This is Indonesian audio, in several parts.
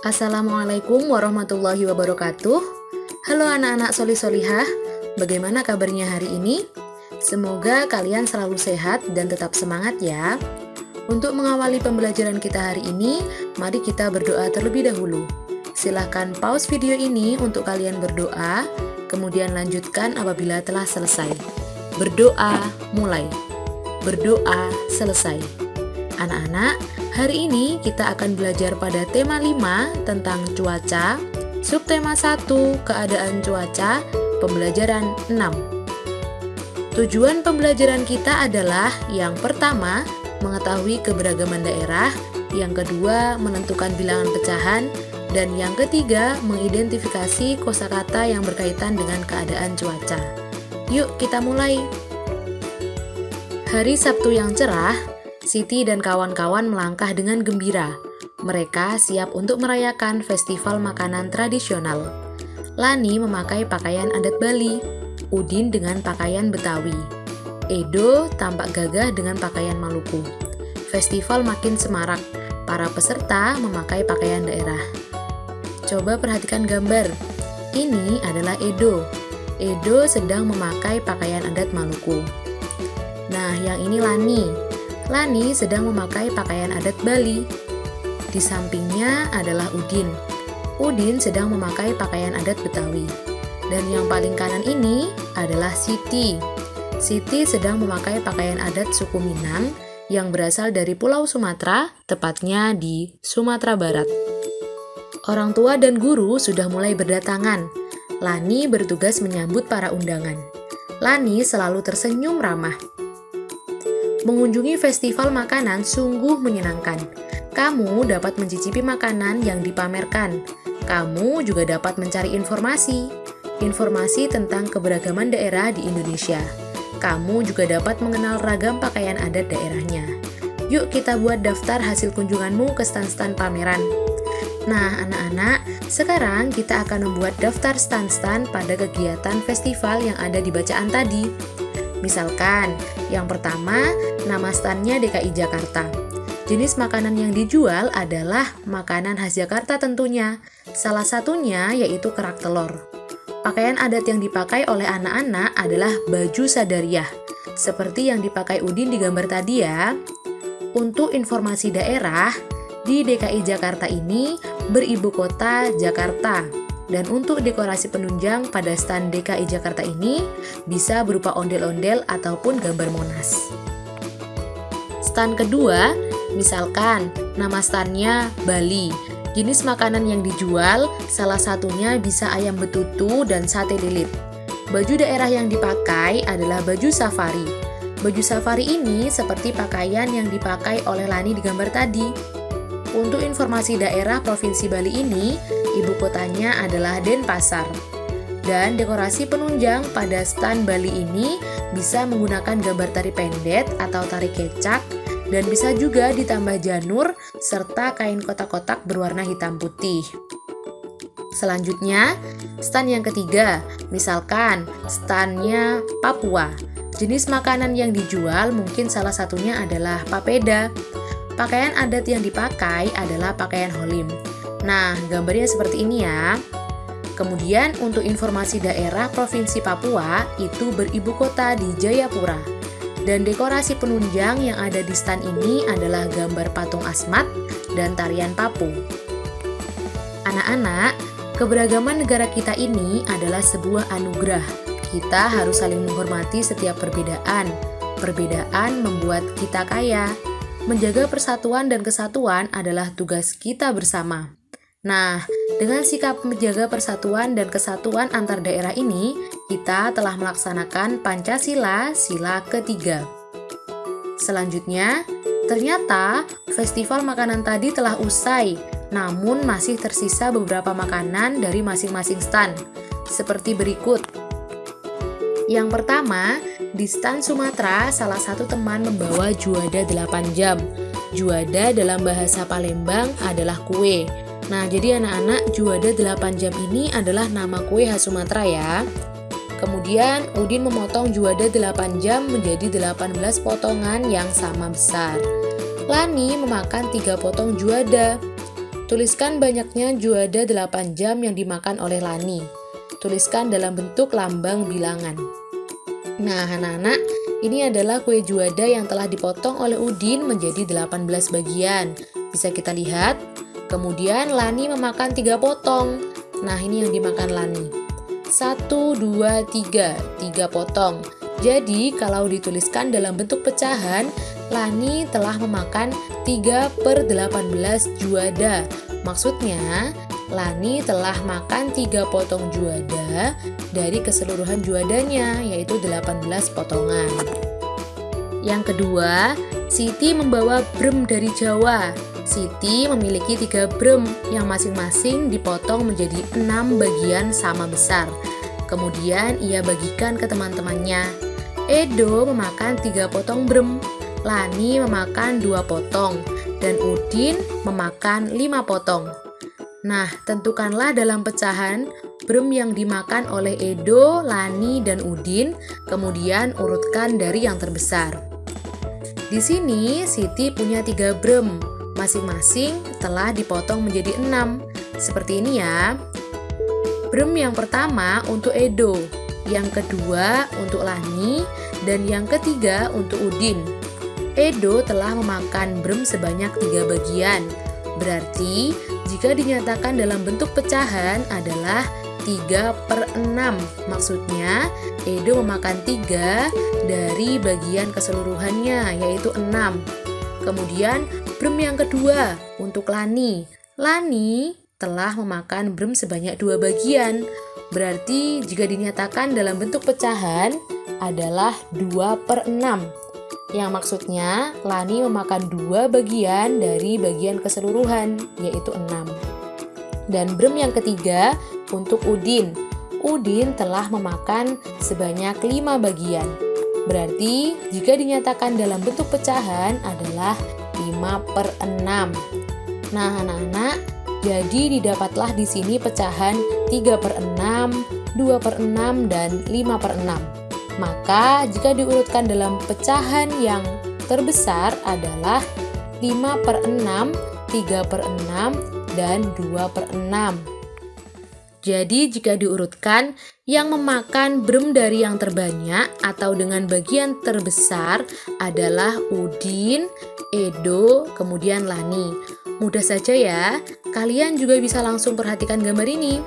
Assalamualaikum warahmatullahi wabarakatuh. Halo anak-anak solih-solihah, bagaimana kabarnya hari ini? Semoga kalian selalu sehat dan tetap semangat ya. Untuk mengawali pembelajaran kita hari ini, mari kita berdoa terlebih dahulu. Silahkan pause video ini untuk kalian berdoa, kemudian lanjutkan apabila telah selesai. Berdoa mulai. Berdoa selesai. Anak-anak, hari ini kita akan belajar pada tema 5 tentang cuaca, subtema 1 keadaan cuaca, pembelajaran 6. Tujuan pembelajaran kita adalah yang pertama, mengetahui keberagaman daerah, yang kedua, menentukan bilangan pecahan, dan yang ketiga, mengidentifikasi kosakata yang berkaitan dengan keadaan cuaca. Yuk kita mulai. Hari Sabtu yang cerah, Siti dan kawan-kawan melangkah dengan gembira. Mereka siap untuk merayakan festival makanan tradisional. Lani memakai pakaian adat Bali, Udin dengan pakaian Betawi. Edo tampak gagah dengan pakaian Maluku. Festival makin semarak, para peserta memakai pakaian daerah. Coba perhatikan gambar. Ini adalah Edo. Edo sedang memakai pakaian adat Maluku. Nah, yang ini Lani. Lani sedang memakai pakaian adat Bali. Di sampingnya adalah Udin. Udin sedang memakai pakaian adat Betawi. Dan yang paling kanan ini adalah Siti. Siti sedang memakai pakaian adat suku Minang yang berasal dari Pulau Sumatera, tepatnya di Sumatera Barat. Orang tua dan guru sudah mulai berdatangan. Lani bertugas menyambut para undangan. Lani selalu tersenyum ramah. Mengunjungi festival makanan sungguh menyenangkan. Kamu dapat mencicipi makanan yang dipamerkan. Kamu juga dapat mencari informasi tentang keberagaman daerah di Indonesia. Kamu juga dapat mengenal ragam pakaian adat daerahnya. Yuk kita buat daftar hasil kunjunganmu ke stand-stand pameran. Nah, anak-anak, sekarang kita akan membuat daftar stand-stand pada kegiatan festival yang ada di bacaan tadi. Misalkan, yang pertama, nama standnya DKI Jakarta. Jenis makanan yang dijual adalah makanan khas Jakarta tentunya. Salah satunya yaitu kerak telur. Pakaian adat yang dipakai oleh anak-anak adalah baju sadariah, seperti yang dipakai Udin di gambar tadi ya. Untuk informasi daerah, di DKI Jakarta ini beribu kota Jakarta. Dan untuk dekorasi penunjang pada stand DKI Jakarta ini bisa berupa ondel-ondel ataupun gambar Monas. Stand kedua, misalkan nama standnya Bali. Jenis makanan yang dijual salah satunya bisa ayam betutu dan sate lilit. Baju daerah yang dipakai adalah baju safari. Baju safari ini seperti pakaian yang dipakai oleh Lani di gambar tadi. Untuk informasi daerah Provinsi Bali ini, ibu kotanya adalah Denpasar. Dan dekorasi penunjang pada stand Bali ini bisa menggunakan gambar tari pendet atau tari kecak, dan bisa juga ditambah janur serta kain kotak-kotak berwarna hitam putih. Selanjutnya, stand yang ketiga, misalkan standnya Papua. Jenis makanan yang dijual mungkin salah satunya adalah papeda. Pakaian adat yang dipakai adalah pakaian holim. Nah, gambarnya seperti ini ya. Kemudian untuk informasi daerah Provinsi Papua itu beribu kota di Jayapura. Dan dekorasi penunjang yang ada di stand ini adalah gambar patung Asmat dan tarian Papu. Anak-anak, keberagaman negara kita ini adalah sebuah anugerah. Kita harus saling menghormati setiap perbedaan. Perbedaan membuat kita kaya. Menjaga persatuan dan kesatuan adalah tugas kita bersama. Nah, dengan sikap menjaga persatuan dan kesatuan antar daerah ini, kita telah melaksanakan Pancasila, sila ketiga. Selanjutnya, ternyata festival makanan tadi telah usai, namun masih tersisa beberapa makanan dari masing-masing stand, seperti berikut. Yang pertama, di stand Sumatera, salah satu teman membawa juada 8 jam. Juada dalam bahasa Palembang adalah kue. Nah, jadi anak-anak, juada 8 jam ini adalah nama kue khas Sumatera ya. Kemudian, Udin memotong juada 8 jam menjadi 18 potongan yang sama besar. Lani memakan 3 potong juada. Tuliskan banyaknya juada 8 jam yang dimakan oleh Lani. Tuliskan dalam bentuk lambang bilangan. Nah, anak-anak, ini adalah kue juada yang telah dipotong oleh Udin menjadi 18 bagian. Bisa kita lihat. Kemudian Lani memakan 3 potong. Nah, ini yang dimakan Lani. 1, 2, 3. 3 potong. Jadi, kalau dituliskan dalam bentuk pecahan, Lani telah memakan 3/18 juada. Maksudnya, Lani telah makan 3 potong juada dari keseluruhan juadanya, yaitu 18 potongan. Yang kedua, Siti membawa brem dari Jawa. Siti memiliki 3 brem yang masing-masing dipotong menjadi 6 bagian sama besar. Kemudian ia bagikan ke teman-temannya. Edo memakan 3 potong brem, Lani memakan 2 potong, dan Udin memakan 5 potong. Nah, tentukanlah dalam pecahan brem yang dimakan oleh Edo, Lani, dan Udin, kemudian urutkan dari yang terbesar. Di sini Siti punya 3 brem, masing-masing telah dipotong menjadi 6. Seperti ini ya. Brem yang pertama untuk Edo, yang kedua untuk Lani, dan yang ketiga untuk Udin. Edo telah memakan brem sebanyak 3 bagian. Berarti, jika dinyatakan dalam bentuk pecahan adalah 3/6. Maksudnya, Edo memakan 3 dari bagian keseluruhannya, yaitu 6. Kemudian, brem yang kedua untuk Lani. Lani telah memakan brem sebanyak 2 bagian. Berarti, jika dinyatakan dalam bentuk pecahan adalah 2/6. Yang maksudnya, Lani memakan 2 bagian dari bagian keseluruhan, yaitu 6. Dan brem yang ketiga untuk Udin. Udin telah memakan sebanyak 5 bagian. Berarti, jika dinyatakan dalam bentuk pecahan adalah 5/6. Nah, anak-anak, jadi didapatlah di sini pecahan 3/6, 2/6, dan 5/6. Maka, jika diurutkan dalam pecahan yang terbesar adalah 5/6, 3/6, dan 2/6. Jadi, jika diurutkan, yang memakan brem dari yang terbanyak atau dengan bagian terbesar adalah Udin, Edo, kemudian Lani. Mudah saja ya, kalian juga bisa langsung perhatikan gambar ini.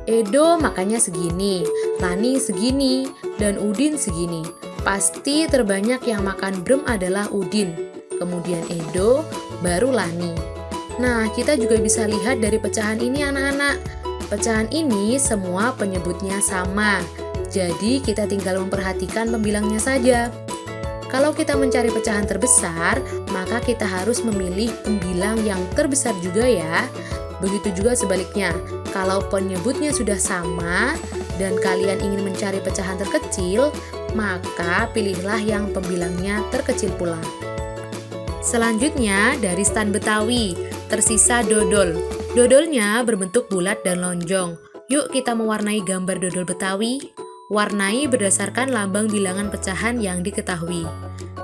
Edo makannya segini, Lani segini, dan Udin segini. Pasti terbanyak yang makan brem adalah Udin, kemudian Edo, baru Lani. Nah, kita juga bisa lihat dari pecahan ini anak-anak. Pecahan ini semua penyebutnya sama, jadi kita tinggal memperhatikan pembilangnya saja. Kalau kita mencari pecahan terbesar, maka kita harus memilih pembilang yang terbesar juga ya. Begitu juga sebaliknya, kalau penyebutnya sudah sama dan kalian ingin mencari pecahan terkecil, maka pilihlah yang pembilangnya terkecil pula. Selanjutnya dari stan Betawi, tersisa dodol. Dodolnya berbentuk bulat dan lonjong. Yuk kita mewarnai gambar dodol Betawi. Warnai berdasarkan lambang bilangan pecahan yang diketahui.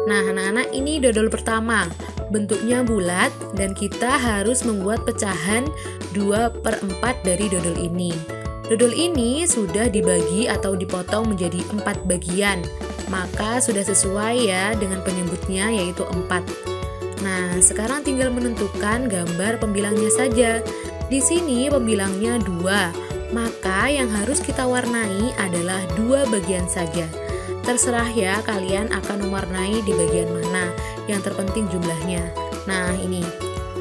Nah, anak-anak, ini dodol pertama. Bentuknya bulat dan kita harus membuat pecahan 2/4 dari dodol ini. Dodol ini sudah dibagi atau dipotong menjadi 4 bagian. Maka sudah sesuai ya dengan penyebutnya, yaitu 4. Nah, sekarang tinggal menentukan gambar pembilangnya saja. Di sini pembilangnya 2. Maka yang harus kita warnai adalah 2 bagian saja. Terserah ya kalian akan mewarnai di bagian mana, yang terpenting jumlahnya. Nah, ini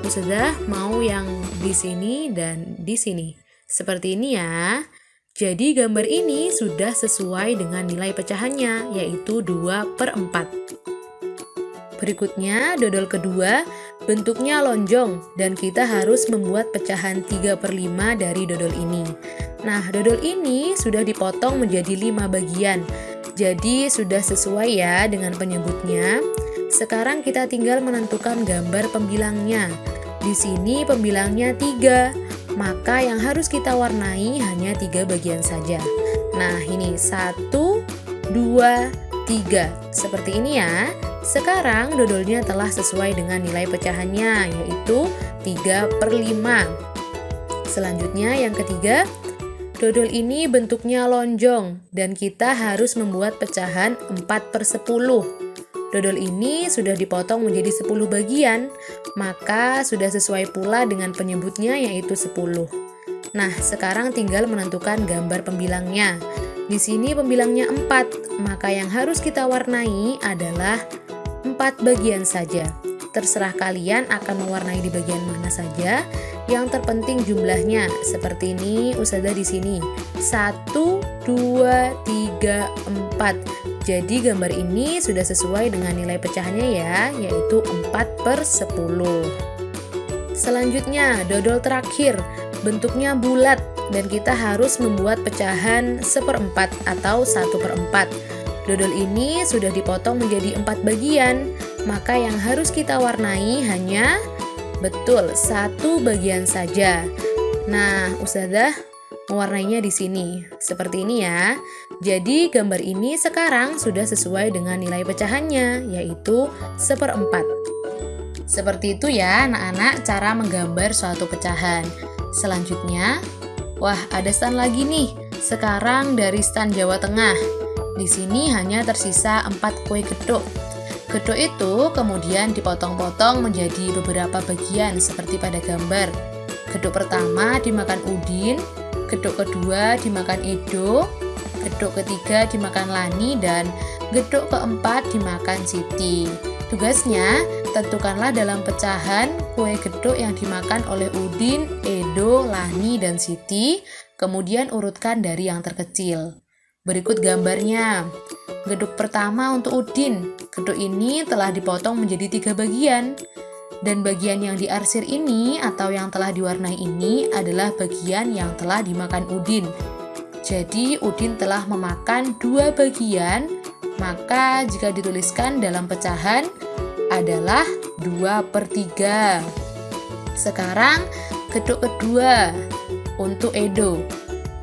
Ustazah mau yang di sini dan di sini. Seperti ini ya. Jadi gambar ini sudah sesuai dengan nilai pecahannya, yaitu 2/4. Berikutnya, dodol kedua, bentuknya lonjong dan kita harus membuat pecahan 3/5 dari dodol ini. Nah, dodol ini sudah dipotong menjadi 5 bagian. Jadi sudah sesuai ya dengan penyebutnya. Sekarang kita tinggal menentukan gambar pembilangnya. Di sini pembilangnya 3, maka yang harus kita warnai hanya 3 bagian saja. Nah, ini 1, 2, 3. Seperti ini ya. Sekarang dodolnya telah sesuai dengan nilai pecahannya, yaitu 3/5. Selanjutnya yang ketiga, dodol ini bentuknya lonjong dan kita harus membuat pecahan 4/10. Dodol ini sudah dipotong menjadi 10 bagian, maka sudah sesuai pula dengan penyebutnya yaitu 10. Nah, sekarang tinggal menentukan gambar pembilangnya. Di sini pembilangnya 4, maka yang harus kita warnai adalah 4 bagian saja. Terserah kalian akan mewarnai di bagian mana saja. Yang terpenting jumlahnya. Seperti ini Ustazah di sini. 1, 2, 3, 4. Jadi gambar ini sudah sesuai dengan nilai pecahannya ya, yaitu 4/10. Selanjutnya, dodol terakhir. Bentuknya bulat dan kita harus membuat pecahan 1/4 atau 1/4. Dodol ini sudah dipotong menjadi 4 bagian, maka yang harus kita warnai hanya betul 1 bagian saja. Nah, Ustazah mewarnainya di sini seperti ini ya. Jadi gambar ini sekarang sudah sesuai dengan nilai pecahannya, yaitu 1/4. Seperti itu ya anak-anak cara menggambar suatu pecahan. Selanjutnya, wah ada stand lagi nih. Sekarang dari stand Jawa Tengah. Di sini hanya tersisa 4 kue gedhog. Gedhog itu kemudian dipotong-potong menjadi beberapa bagian seperti pada gambar. Gedhog pertama dimakan Udin, gedhog kedua dimakan Edo, gedhog ketiga dimakan Lani, dan gedhog keempat dimakan Siti. Tugasnya, tentukanlah dalam pecahan kue gedhog yang dimakan oleh Udin, Edo, Lani, dan Siti, kemudian urutkan dari yang terkecil. Berikut gambarnya. Gedhog pertama untuk Udin. Gedhog ini telah dipotong menjadi 3 bagian. Dan bagian yang diarsir ini atau yang telah diwarnai ini adalah bagian yang telah dimakan Udin. Jadi Udin telah memakan 2 bagian, maka jika dituliskan dalam pecahan adalah 2/3. Sekarang gedhog kedua untuk Edo.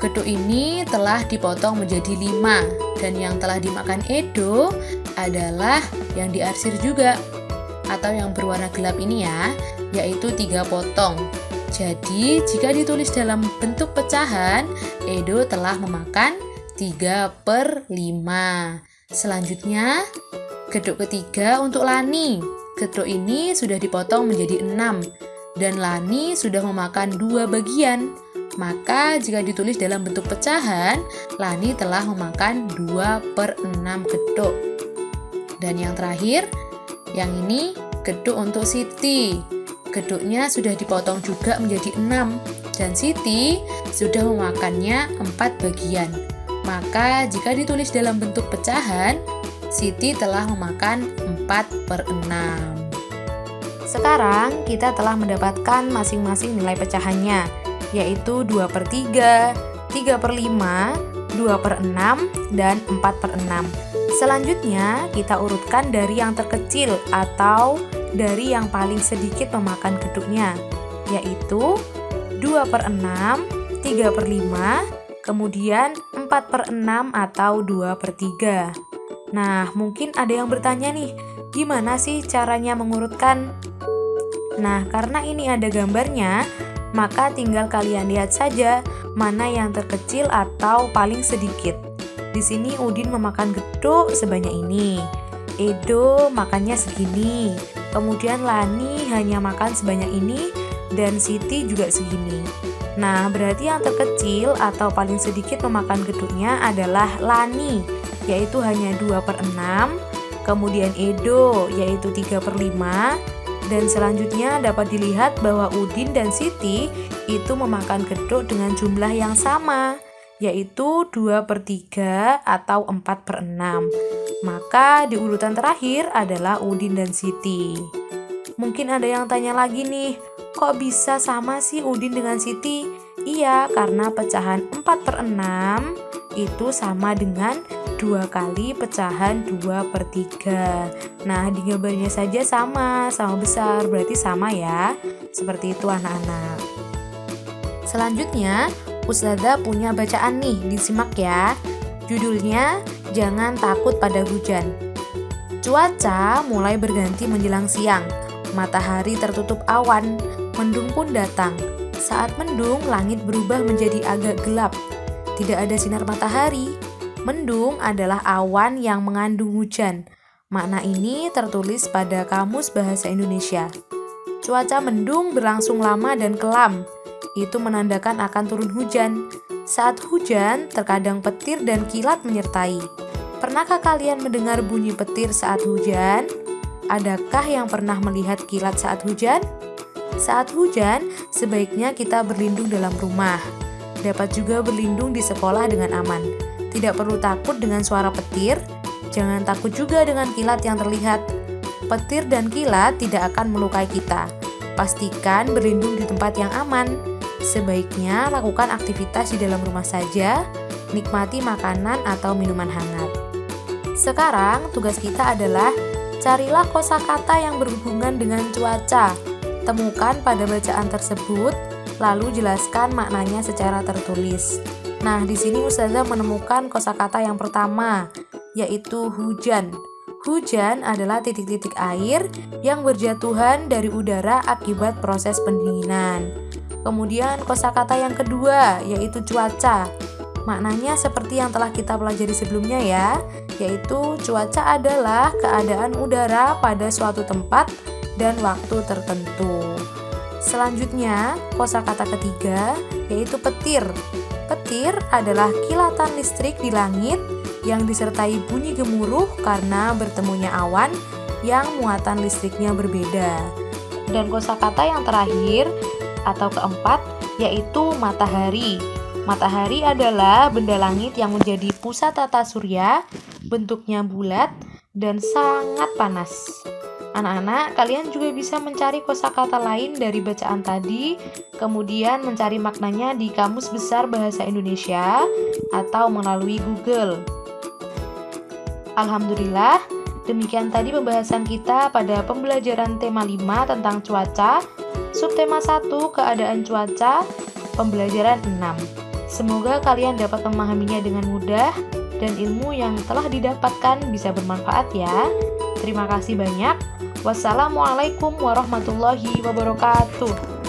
Gedhog ini telah dipotong menjadi 5 dan yang telah dimakan Edo adalah yang diarsir juga atau yang berwarna gelap ini ya, yaitu 3 potong. Jadi jika ditulis dalam bentuk pecahan, Edo telah memakan 3/5. Selanjutnya, gedhog ketiga untuk Lani. Gedhog ini sudah dipotong menjadi 6 dan Lani sudah memakan 2 bagian. Maka jika ditulis dalam bentuk pecahan, Lani telah memakan 2/6 gedhog. Dan yang terakhir, yang ini gedhog untuk Siti. Gedhognya sudah dipotong juga menjadi 6 dan Siti sudah memakannya 4 bagian. Maka jika ditulis dalam bentuk pecahan, Siti telah memakan 4/6. Sekarang kita telah mendapatkan masing-masing nilai pecahannya, yaitu 2/3, 3/5, 2/6, dan 4/6. Selanjutnya kita urutkan dari yang terkecil atau dari yang paling sedikit memakan gedhognya, yaitu 2/6, 3/5, kemudian 4/6 atau 2/3. Nah, mungkin ada yang bertanya nih, gimana sih caranya mengurutkan? Nah, karena ini ada gambarnya, maka tinggal kalian lihat saja mana yang terkecil atau paling sedikit. Di sini Udin memakan gedhog sebanyak ini, Edo makannya segini, kemudian Lani hanya makan sebanyak ini, dan Siti juga segini. Nah, berarti yang terkecil atau paling sedikit memakan gedhognya adalah Lani, yaitu hanya 2/6, kemudian Edo yaitu 3/5, dan selanjutnya dapat dilihat bahwa Udin dan Siti itu memakan gedhog dengan jumlah yang sama, yaitu 2/3 atau 4/6. Maka di urutan terakhir adalah Udin dan Siti. Mungkin ada yang tanya lagi nih, kok bisa sama sih Udin dengan Siti? Iya, karena pecahan 4/6 itu sama dengan 2 kali pecahan 2/3. Nah, di gambarnya saja sama besar, berarti sama ya. Seperti itu anak-anak. Selanjutnya, Ustazah punya bacaan nih, disimak ya. Judulnya, Jangan Takut Pada Hujan. Cuaca mulai berganti menjelang siang. Matahari tertutup awan, Mendung pun datang. Saat mendung, langit berubah menjadi agak gelap. Tidak ada sinar matahari. Mendung adalah awan yang mengandung hujan. Makna ini tertulis pada Kamus Bahasa Indonesia. Cuaca mendung berlangsung lama dan kelam. Itu menandakan akan turun hujan. Saat hujan, terkadang petir dan kilat menyertai. Pernahkah kalian mendengar bunyi petir saat hujan? Adakah yang pernah melihat kilat saat hujan? Saat hujan, sebaiknya kita berlindung dalam rumah. Dapat juga berlindung di sekolah dengan aman. Tidak perlu takut dengan suara petir. Jangan takut juga dengan kilat yang terlihat. Petir dan kilat tidak akan melukai kita. Pastikan berlindung di tempat yang aman. Sebaiknya lakukan aktivitas di dalam rumah saja. Nikmati makanan atau minuman hangat. Sekarang, tugas kita adalah carilah kosakata yang berhubungan dengan cuaca. Temukan pada bacaan tersebut, lalu jelaskan maknanya secara tertulis. Nah, di sini Ustazah menemukan kosakata yang pertama, yaitu hujan. Hujan adalah titik-titik air yang berjatuhan dari udara akibat proses pendinginan. Kemudian kosakata yang kedua, yaitu cuaca. Maknanya seperti yang telah kita pelajari sebelumnya ya, yaitu cuaca adalah keadaan udara pada suatu tempat dan waktu tertentu. Selanjutnya, kosakata ketiga yaitu petir. Petir adalah kilatan listrik di langit yang disertai bunyi gemuruh karena bertemunya awan yang muatan listriknya berbeda. Dan kosakata yang terakhir atau keempat yaitu matahari. Matahari adalah benda langit yang menjadi pusat tata surya, bentuknya bulat dan sangat panas. Anak-anak, kalian juga bisa mencari kosakata lain dari bacaan tadi, kemudian mencari maknanya di Kamus Besar Bahasa Indonesia atau melalui Google. Alhamdulillah, demikian tadi pembahasan kita pada pembelajaran tema 5 tentang cuaca, subtema 1 keadaan cuaca, pembelajaran 6. Semoga kalian dapat memahaminya dengan mudah dan ilmu yang telah didapatkan bisa bermanfaat ya. Terima kasih banyak. Wassalamualaikum warahmatullahi wabarakatuh.